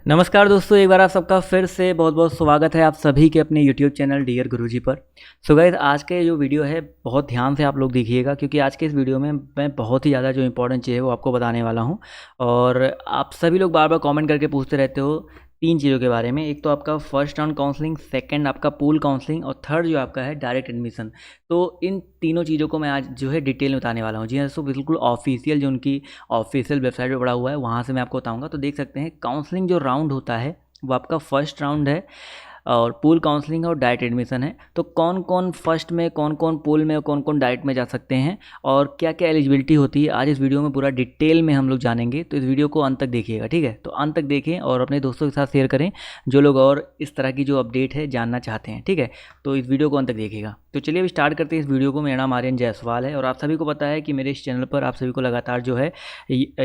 नमस्कार दोस्तों, एक बार आप सबका फिर से बहुत बहुत स्वागत है आप सभी के अपने YouTube चैनल डियर गुरुजी पर। सो गाइस, आज के जो वीडियो है बहुत ध्यान से आप लोग देखिएगा, क्योंकि आज के इस वीडियो में मैं बहुत ही ज़्यादा जो इंपॉर्टेंट चीज़ है वो आपको बताने वाला हूँ। और आप सभी लोग बार बार कमेंट करके पूछते रहते हो तीन चीज़ों के बारे में। एक तो आपका फर्स्ट राउंड काउंसलिंग, सेकंड आपका पूल काउंसलिंग और थर्ड जो आपका है डायरेक्ट एडमिशन। तो इन तीनों चीज़ों को मैं आज जो है डिटेल में बताने वाला हूँ। जी हाँ दोस्तों, बिल्कुल ऑफिशियल जो उनकी ऑफिशियल वेबसाइट पर पड़ा हुआ है वहाँ से मैं आपको बताऊँगा। तो देख सकते हैं काउंसलिंग जो राउंड होता है वो आपका फर्स्ट राउंड है और पूल काउंसलिंग और डाइट एडमिशन है। तो कौन कौन फर्स्ट में, कौन कौन पूल में और कौन कौन डाइट में जा सकते हैं और क्या क्या एलिजिबिलिटी होती है, आज इस वीडियो में पूरा डिटेल में हम लोग जानेंगे। तो इस वीडियो को अंत तक देखिएगा, ठीक है। तो अंत तक देखें और अपने दोस्तों के साथ शेयर करें जो लोग और इस तरह की जो अपडेट है जानना चाहते हैं, ठीक है। तो इस वीडियो को अंत तक देखिएगा। तो चलिए अब स्टार्ट करते हैं इस वीडियो को। मेरा नाम आर्यन जायसवाल है और आप सभी को पता है कि मेरे इस चैनल पर आप सभी को लगातार जो है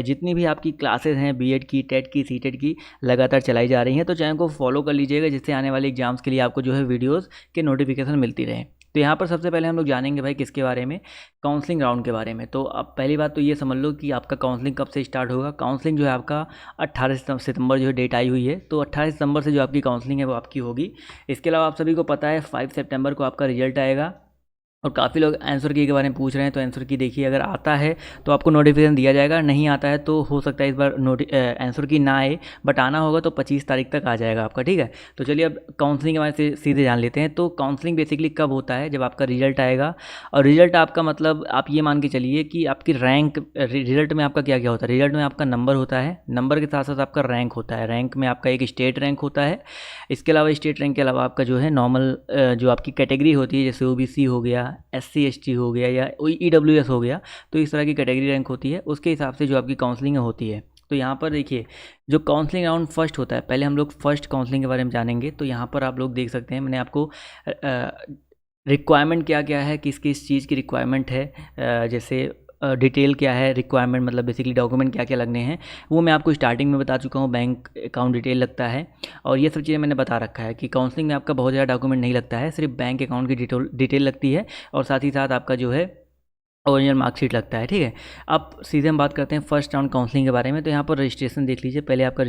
जितनी भी आपकी क्लासेस हैं बीएड की, टेट की, सीटेट की, लगातार चलाई जा रही हैं। तो चैनल को फॉलो कर लीजिएगा जिससे आने वाले एग्जाम्स के लिए आपको जो है वीडियोस के नोटिफिकेशन मिलती रहे। तो यहाँ पर सबसे पहले हम लोग जानेंगे भाई किसके बारे में, काउंसलिंग राउंड के बारे में। तो अब पहली बात तो ये समझ लो कि आपका काउंसलिंग कब से स्टार्ट होगा। काउंसलिंग जो है आपका 18 सितंबर जो है डेट आई हुई है। तो 18 सितंबर से जो आपकी काउंसलिंग है वो आपकी होगी। इसके अलावा आप सभी को पता है 5 सितंबर को आपका रिजल्ट आएगा। और काफ़ी लोग आंसर की के बारे में पूछ रहे हैं, तो आंसर की देखिए, अगर आता है तो आपको नोटिफिकेशन दिया जाएगा, नहीं आता है तो हो सकता है इस बार आंसर की ना आए, बट आना होगा तो 25 तारीख तक आ जाएगा आपका, ठीक है। तो चलिए अब काउंसलिंग के बारे से सीधे जान लेते हैं। तो काउंसलिंग बेसिकली कब होता है, जब आपका रिजल्ट आएगा। और रिजल्ट आपका मतलब आप ये मान के चलिए कि आपकी रैंक, रिजल्ट में आपका क्या क्या होता है। रिजल्ट में आपका नंबर होता है, नंबर के साथ साथ आपका रैंक होता है। रैंक में आपका एक स्टेट रैंक होता है। इसके अलावा स्टेट रैंक के अलावा आपका जो है नॉर्मल जो आपकी कैटेगरी होती है, जैसे ओबीसी हो गया, SC ST हो गया या EWS हो गया, तो इस तरह की कैटेगरी रैंक होती है, उसके हिसाब से जो आपकी काउंसलिंग होती है। तो यहाँ पर देखिए जो काउंसलिंग राउंड फर्स्ट होता है, पहले हम लोग फर्स्ट काउंसलिंग के बारे में जानेंगे। तो यहाँ पर आप लोग देख सकते हैं, मैंने आपको रिक्वायरमेंट क्या क्या है, किस किस चीज़ की रिक्वायरमेंट है, जैसे डिटेल क्या है, रिक्वायरमेंट मतलब बेसिकली डॉक्यूमेंट क्या क्या लगने हैं, वो मैं आपको स्टार्टिंग में बता चुका हूँ। बैंक अकाउंट डिटेल लगता है और ये सब चीज़ें मैंने बता रखा है कि काउंसलिंग में आपका बहुत ज़्यादा डॉक्यूमेंट नहीं लगता है, सिर्फ बैंक अकाउंट की डिटेल लगती है और साथ ही साथ आपका जो है ओरिजिनल मार्कशीट लगता है, ठीक है। अब सीधे हम बात करते हैं फर्स्ट राउंड काउंसलिंग के बारे में। तो यहाँ पर रजिस्ट्रेशन देख लीजिए। पहले आपका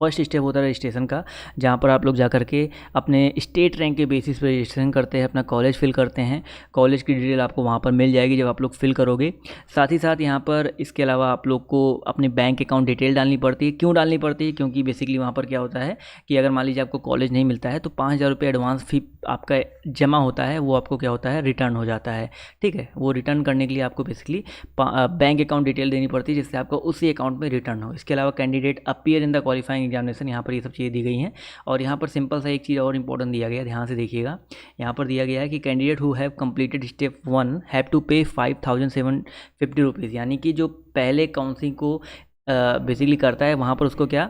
फर्स्ट स्टेप होता है रजिस्ट्रेशन का, जहाँ पर आप लोग जा करके अपने स्टेट रैंक के बेसिस पे रजिस्ट्रेशन करते हैं, अपना कॉलेज फिल करते हैं। कॉलेज की डिटेल आपको वहाँ पर मिल जाएगी जब आप लोग फिल करोगे। साथ ही साथ यहाँ पर इसके अलावा आप लोग को अपनी बैंक अकाउंट डिटेल डालनी पड़ती है। क्यों डालनी पड़ती है, क्योंकि बेसिकली वहाँ पर क्या होता है कि अगर मान लीजिए आपको कॉलेज नहीं मिलता है तो 5,000 रुपये एडवांस फी आपका जमा होता है, वो आपको क्या होता है, रिटर्न हो जाता है, ठीक है। वो रिटर्न करने के लिए आपको बेसिकली बैंक अकाउंट डिटेल देनी पड़ती है, जिससे आपको उसी अकाउंट में रिटर्न हो। इसके अलावा candidate appear in the qualifying examination, यहाँ पर ये सब चीज़ें दी गई हैं। और यहाँ पर सिंपल सा एक चीज़ और इंपॉर्टेंट दिया गया है, ध्यान से देखिएगा। यहाँ पर दिया गया है कि candidate who have completed step 1 have to pay 5,750 rupees, यानी कि जो पहले काउंसलिंग को बेसिकली करता है वहाँ पर उसको क्या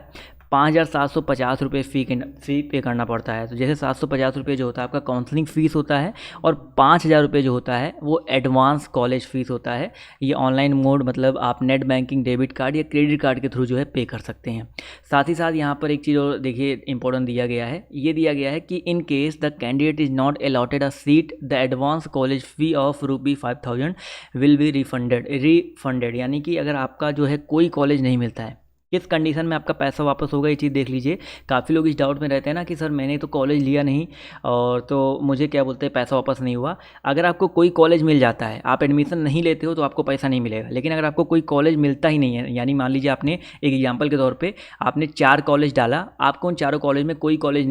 5,750 रुपये फ़ी पे करना पड़ता है। तो जैसे 750 रुपये जो होता है आपका काउंसलिंग फ़ीस होता है और 5,000 रुपये जो होता है वो एडवांस कॉलेज फ़ीस होता है। ये ऑनलाइन मोड मतलब आप नेट बैंकिंग, डेबिट कार्ड या क्रेडिट कार्ड के थ्रू जो है पे कर सकते हैं। साथ ही साथ यहाँ पर एक चीज़ और देखिए इंपॉर्टेंट दिया गया है, ये दिया गया है कि in case the candidate is not allotted a seat the advance college fee of ₹5,000 will be refunded, यानी कि अगर आपका जो है कोई कॉलेज नहीं मिलता है, किस कंडीशन में आपका पैसा वापस होगा, ये चीज़ देख लीजिए। काफ़ी लोग इस डाउट में रहते हैं ना कि सर मैंने तो कॉलेज लिया नहीं और तो मुझे क्या बोलते हैं पैसा वापस नहीं हुआ। अगर आपको कोई कॉलेज मिल जाता है, आप एडमिशन नहीं लेते हो तो आपको पैसा नहीं मिलेगा। लेकिन अगर आपको कोई कॉलेज मिलता ही नहीं है, यानी मान लीजिए आपने एक एग्जाम्पल के तौर पर आपने 4 कॉलेज डाला, आपको उन चारों कॉलेज में कोई कॉलेज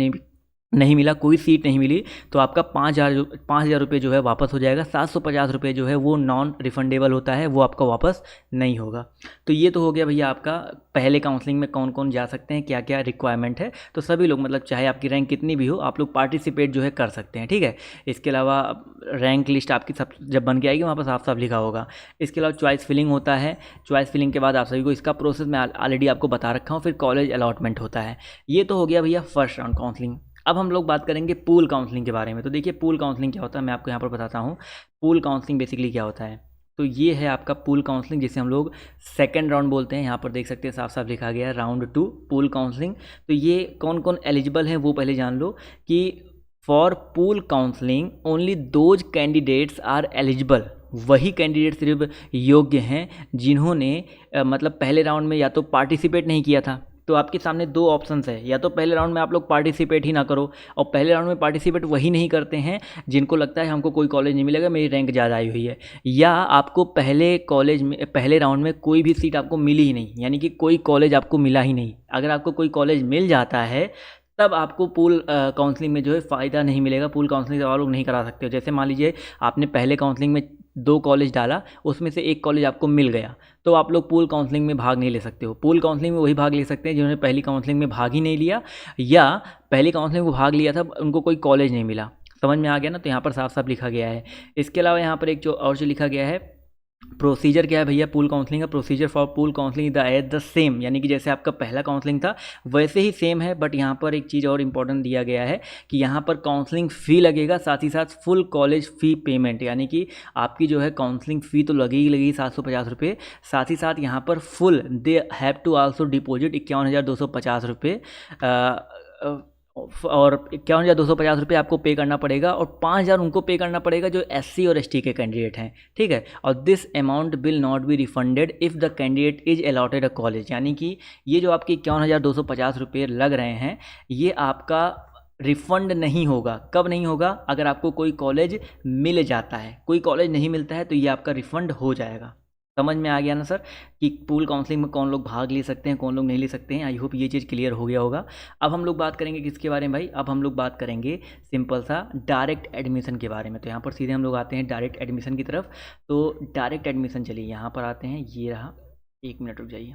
नहीं मिला, कोई सीट नहीं मिली, तो आपका 5,000 रुपये जो है वापस हो जाएगा। 750 रुपये जो है वो नॉन रिफंडेबल होता है, वो आपका वापस नहीं होगा। तो ये तो हो गया भैया आपका पहले काउंसलिंग में कौन कौन जा सकते हैं, क्या क्या रिक्वायरमेंट है। तो सभी लोग मतलब चाहे आपकी रैंक कितनी भी हो, आप लोग पार्टिसिपेट जो है कर सकते हैं, ठीक है। इसके अलावा रैंक लिस्ट आपकी सब जब बन के आएगी वहाँ पर साफ साफ लिखा होगा। इसके अलावा चॉइस फिलिंग होता है। चॉइस फिलिंग के बाद आप सभी को इसका प्रोसेस मैं ऑलरेडी आपको बता रखा हूँ। फिर कॉलेज अलॉटमेंट होता है। ये तो हो गया भैया फर्स्ट राउंड काउंसलिंग। अब हम लोग बात करेंगे पूल काउंसलिंग के बारे में। तो देखिए पूल काउंसलिंग क्या होता है, मैं आपको यहाँ पर बताता हूँ। पूल काउंसलिंग बेसिकली क्या होता है, तो ये है आपका पूल काउंसलिंग, जिसे हम लोग सेकंड राउंड बोलते हैं। यहाँ पर देख सकते हैं साफ साफ लिखा गया है राउंड 2 पूल काउंसलिंग। तो ये कौन कौन एलिजिबल है वो पहले जान लो कि for pool counselling only those candidates are eligible, वही कैंडिडेट सिर्फ योग्य हैं जिन्होंने मतलब पहले राउंड में या तो पार्टिसिपेट नहीं किया था, तो आपके सामने दो ऑप्शंस है, या तो पहले राउंड में आप लोग पार्टिसिपेट ही ना करो, और पहले राउंड में पार्टिसिपेट वही नहीं करते हैं जिनको लगता है हमको कोई कॉलेज नहीं मिलेगा, मेरी रैंक ज़्यादा आई हुई है, या आपको पहले कॉलेज में पहले राउंड में कोई भी सीट आपको मिली ही नहीं, यानी कि कोई कॉलेज आपको मिला ही नहीं। अगर आपको कोई कॉलेज मिल जाता है तब आपको पूल काउंसलिंग में जो है फ़ायदा नहीं मिलेगा, पूल काउंसलिंग आप लोग नहीं करा सकते हो। जैसे मान लीजिए आपने पहले काउंसलिंग में 2 कॉलेज डाला, उसमें से एक कॉलेज आपको मिल गया, तो आप लोग पूल काउंसलिंग में भाग नहीं ले सकते हो। पूल काउंसलिंग में वही भाग ले सकते हैं जिन्होंने पहली काउंसलिंग में भाग ही नहीं लिया, या पहली काउंसलिंग में भाग लिया था उनको कोई कॉलेज नहीं मिला। समझ में आ गया ना? तो यहाँ पर साफ साफ लिखा गया है। इसके अलावा यहाँ पर एक जो और जो लिखा गया है, प्रोसीजर क्या है भैया पूल काउंसलिंग का? Procedure for pool counselling the as the same, यानी कि जैसे आपका पहला काउंसलिंग था वैसे ही सेम है, बट यहाँ पर एक चीज़ और इम्पॉर्टेंट दिया गया है कि यहाँ पर काउंसलिंग फ़ी लगेगा, साथ ही साथ फुल कॉलेज फ़ी पेमेंट, यानी कि आपकी जो है काउंसलिंग फ़ी तो लगेगी 750 रुपये, साथ ही साथ यहाँ पर full they have to also deposit 51,250 रुपये, और 51,250 रुपये आपको पे करना पड़ेगा, और 5,000 उनको पे करना पड़ेगा जो SC और ST के कैंडिडेट हैं, ठीक है। और this amount will not be refunded if the candidate is allotted a college, यानी कि ये जो आपके 51,250 रुपये लग रहे हैं ये आपका रिफ़ंड नहीं होगा। कब नहीं होगा? अगर आपको कोई कॉलेज मिल जाता है। कोई कॉलेज नहीं मिलता है तो ये आपका रिफ़ंड हो जाएगा। समझ में आ गया ना सर कि पूल काउंसलिंग में कौन लोग भाग ले सकते हैं, कौन लोग नहीं ले सकते हैं? आई होप ये चीज़ क्लियर हो गया होगा। अब हम लोग बात करेंगे किसके बारे में भाई? अब हम लोग बात करेंगे सिंपल सा डायरेक्ट एडमिशन के बारे में। तो यहाँ पर सीधे हम लोग आते हैं डायरेक्ट एडमिशन की तरफ। तो डायरेक्ट एडमिशन, चलिए यहाँ पर आते हैं, ये रहा, 1 मिनट रुक जाइए,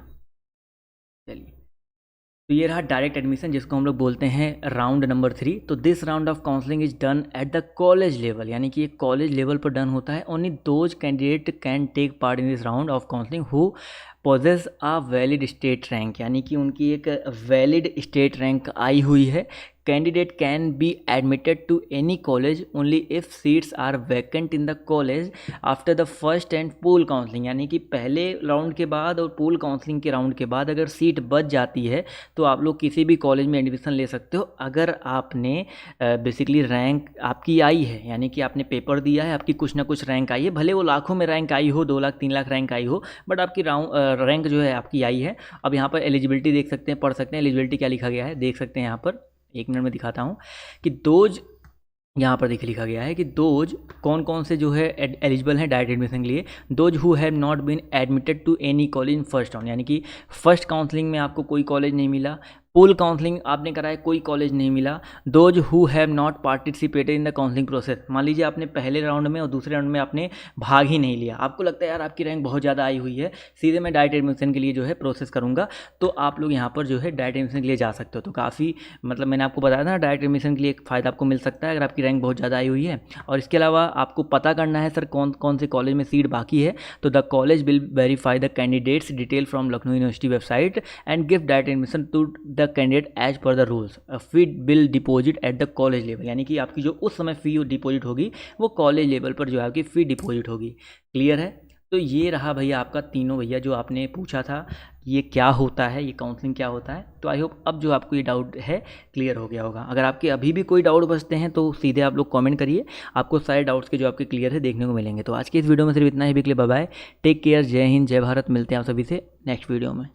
चलिए। तो ये रहा डायरेक्ट एडमिशन, जिसको हम लोग बोलते हैं राउंड नंबर 3। तो this round of counselling is done at the college level, यानी कि ये कॉलेज लेवल पर डन होता है। Only those candidate can take part in this round of counselling who possess a valid state rank, यानी कि उनकी एक वैलिड स्टेट रैंक आई हुई है। Candidate can be admitted to any college only if seats are vacant in the college after the first and pool counselling, यानी कि पहले राउंड के बाद और पूल काउंसलिंग के राउंड के बाद अगर सीट बच जाती है तो आप लोग किसी भी कॉलेज में एडमिशन ले सकते हो, अगर आपने बेसिकली रैंक आपकी आई है, यानी कि आपने पेपर दिया है, आपकी कुछ ना कुछ रैंक आई है, भले वो लाखों में रैंक आई हो, 2 लाख 3 लाख रैंक आई हो, बट आपकी रैंक जो है आपकी आई है। अब यहाँ पर एलिजिबिलिटी देख सकते हैं, पढ़ सकते हैं एलिजिबिलिटी क्या लिखा गया है, देख सकते हैं यहाँ पर, 1 मिनट में दिखाता हूँ कि दोज, यहाँ पर देखिए लिखा गया है कि दोज कौन कौन से जो है एलिजिबल हैं डायरेक्ट एडमिशन के लिए। Those who have not been admitted to any college in first round, यानी कि फर्स्ट काउंसलिंग में आपको कोई कॉलेज नहीं मिला, पूल काउंसलिंग आपने कराया कोई कॉलेज नहीं मिला। Those who have not participated in the counselling process, मान लीजिए आपने पहले राउंड में और दूसरे राउंड में आपने भाग ही नहीं लिया, आपको लगता है यार आपकी रैंक बहुत ज़्यादा आई हुई है, सीधे मैं डायरेक्ट एडमिशन के लिए जो है प्रोसेस करूँगा, तो आप लोग यहाँ पर जो है डायरेक्ट एडमिशन के लिए जा सकते हो। तो काफ़ी मतलब मैंने आपको बताया था ना, डायरेक्ट एडमिशन के लिए एक फ़ायदा आपको मिल सकता है अगर आपकी रैंक बहुत ज़्यादा आई हुई है। और इसके अलावा आपको पता करना है सर कौन कौन से कॉलेज में सीट बाकी है, तो the college will verify the candidates detail from Lucknow university website and give direct admission to the candidate as per the rules. Fee bill deposit at the college level, यानी कि आपकी जो उस समय फ़ी डिपॉजिट होगी वो कॉलेज लेवल पर जो है आपकी फ़ी डिपॉजिट होगी। क्लियर है? तो ये रहा भैया आपका तीनों भैया जो आपने पूछा था ये क्या होता है, ये काउंसलिंग क्या होता है। तो आई होप अब जो आपको ये डाउट है क्लियर हो गया होगा। अगर आपके अभी भी कोई डाउट बचते हैं तो सीधे आप लोग कमेंट करिए, आपको सारे डाउट्स के जो आपके क्लियर है देखने को मिलेंगे। तो आज के इस वीडियो में सिर्फ इतना ही। बाय, टेक केयर, जय हिंद, जय भारत। मिलते हैं आप सभी से नेक्स्ट वीडियो में।